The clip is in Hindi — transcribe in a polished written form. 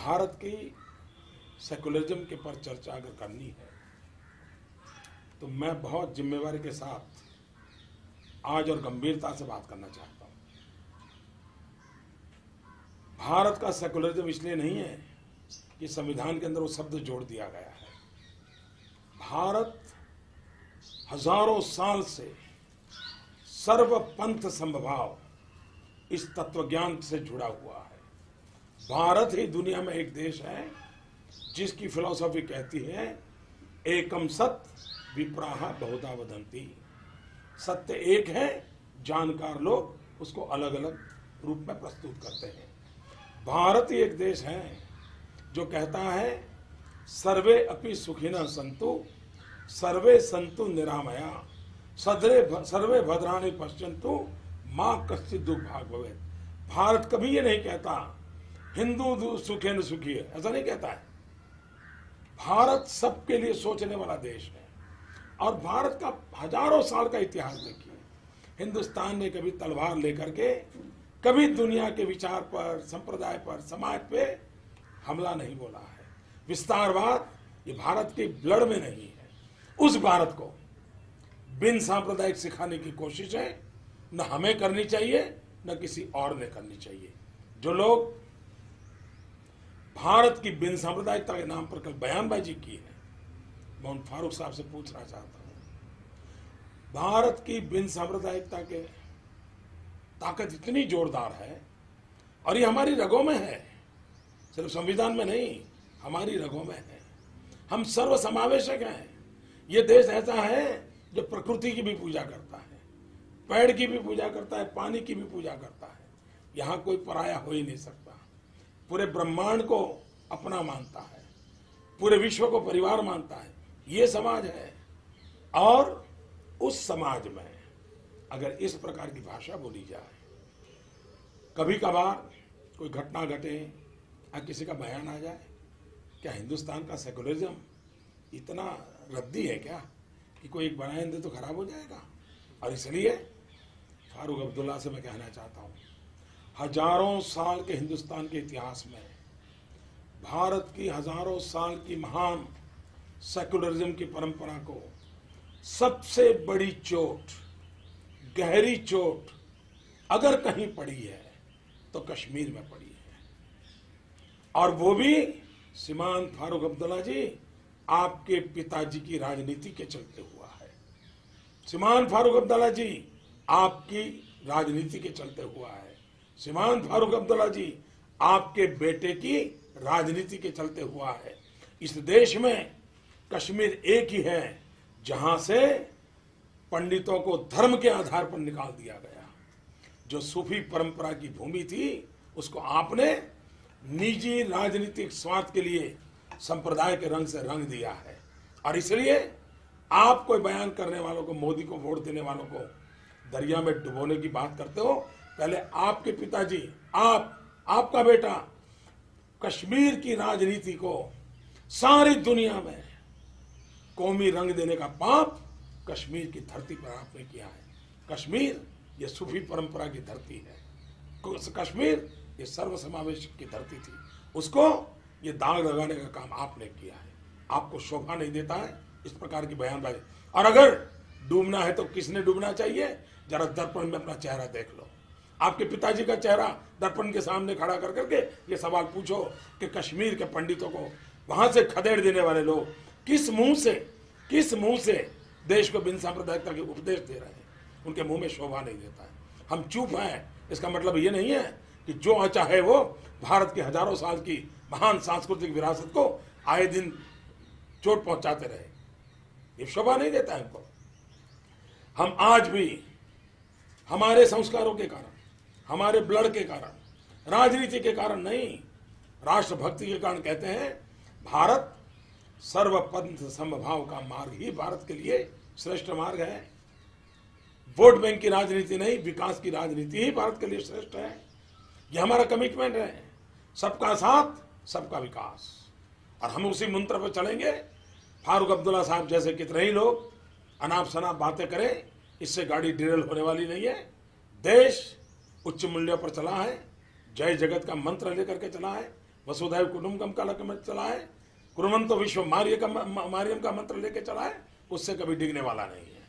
भारत की सेकुलरिज्म के पर चर्चा अगर करनी है तो मैं बहुत जिम्मेवारी के साथ आज और गंभीरता से बात करना चाहता हूं। भारत का सेकुलरिज्म इसलिए नहीं है कि संविधान के अंदर वो शब्द जोड़ दिया गया है। भारत हजारों साल से सर्वपंथ समभाव इस तत्वज्ञान से जुड़ा हुआ है। भारत ही दुनिया में एक देश है जिसकी फिलॉसफी कहती है एकम सत्य विप्राहा बहुधा वदंती। सत्य एक है, जानकार लोग उसको अलग अलग रूप में प्रस्तुत करते हैं। भारत ही एक देश है जो कहता है सर्वे अपि सुखिनः सन्तु सर्वे सन्तु निरामया सर्वे भद्राणि पश्यन्तु मां कश्चित् दुर्भाग् भवेत्। भारत कभी ये नहीं कहता हिंदू सुखेन सुखी है, ऐसा नहीं कहता है। भारत सबके लिए सोचने वाला देश है और भारत का हजारों साल का इतिहास देखिए। हिंदुस्तान ने कभी तलवार लेकर के कभी दुनिया के विचार पर, संप्रदाय पर, समाज पे हमला नहीं बोला है। विस्तारवाद ये भारत के ब्लड में नहीं है। उस भारत को बिन सांप्रदायिक सिखाने की कोशिश है न हमें करनी चाहिए न किसी और ने करनी चाहिए। जो लोग भारत की बिन सांप्रदायिकता के नाम पर कल बयानबाजी की है, मैं उन फारूक साहब से पूछना चाहता हूं, भारत की बिन सांप्रदायिकता के ताकत इतनी जोरदार है और ये हमारी रगों में है, सिर्फ संविधान में नहीं, हमारी रगों में है। हम सर्वसमावेशक हैं। ये देश ऐसा है जो प्रकृति की भी पूजा करता है, पेड़ की भी पूजा करता है, पानी की भी पूजा करता है। यहाँ कोई पराया हो ही नहीं सकता। पूरे ब्रह्मांड को अपना मानता है, पूरे विश्व को परिवार मानता है। ये समाज है और उस समाज में अगर इस प्रकार की भाषा बोली जाए, कभी कभार कोई घटना घटे या किसी का बयान आ जाए, क्या हिंदुस्तान का सेकुलरिज्म इतना रद्दी है क्या कि कोई एक बयान दे तो खराब हो जाएगा? और इसलिए फारूक अब्दुल्ला से मैं कहना चाहता हूँ, हजारों साल के हिंदुस्तान के इतिहास में भारत की हजारों साल की महान सेकुलरिज्म की परंपरा को सबसे बड़ी चोट, गहरी चोट अगर कहीं पड़ी है तो कश्मीर में पड़ी है। और वो भी श्रीमान फारूक अब्दुल्ला जी आपके पिताजी की राजनीति के चलते हुआ है। श्रीमान फारूक अब्दुल्ला जी आपकी राजनीति के चलते हुआ है। श्रीमान फारूक अब्दुल्ला जी आपके बेटे की राजनीति के चलते हुआ है। इस देश में कश्मीर एक ही है जहां से पंडितों को धर्म के आधार पर निकाल दिया गया। जो सूफी परंपरा की भूमि थी उसको आपने निजी राजनीतिक स्वार्थ के लिए संप्रदाय के रंग से रंग दिया है। और इसलिए आप कोई बयान करने वालों को, मोदी को वोट देने वालों को दरिया में डुबोने की बात करते हो, पहले आपके पिताजी, आपका बेटा कश्मीर की राजनीति को सारी दुनिया में कौमी रंग देने का पाप कश्मीर की धरती पर आपने किया है। कश्मीर ये सूफी परंपरा की धरती है। कश्मीर ये सर्वसमावेश की धरती थी, उसको ये दाग लगाने का काम आपने किया है। आपको शोभा नहीं देता है इस प्रकार की बयानबाजी। और अगर डूबना है तो किसने डूबना चाहिए? जरा दर्पण में अपना चेहरा देख लो। आपके पिताजी का चेहरा दर्पण के सामने खड़ा कर करके ये सवाल पूछो कि कश्मीर के पंडितों को वहां से खदेड़ देने वाले लोग किस मुंह से देश को बिन सांप्रदायिकता के उपदेश दे रहे हैं? उनके मुंह में शोभा नहीं देता है। हम चुप हैं, इसका मतलब ये नहीं है कि जो चाहे वो भारत की हजारों साल की महान सांस्कृतिक विरासत को आए दिन चोट पहुंचाते रहे। ये शोभा नहीं देता है हमको। हम आज भी हमारे संस्कारों के कारण, हमारे ब्लड के कारण, राजनीति के कारण नहीं, राष्ट्रभक्ति के कारण कहते हैं भारत सर्वपंथ समभाव का मार्ग ही भारत के लिए श्रेष्ठ मार्ग है। वोट बैंक की राजनीति नहीं, विकास की राजनीति ही भारत के लिए श्रेष्ठ है। ये हमारा कमिटमेंट है, सबका साथ सबका विकास। और हम उसी मंत्र पर चलेंगे। फारूक अब्दुल्ला साहब जैसे कितने ही लोग अनाप शनाप बातें करें, इससे गाड़ी डिरेल होने वाली नहीं है। देश उच्च मूल्यों पर चला है, जय जगत का मंत्र लेकर के चला है, वसुधैव कुटुंबकम का लक्ष्य चलाए, कुर्वन्तो विश्व मारियम का मंत्र लेके चलाए, उससे कभी डिगने वाला नहीं है।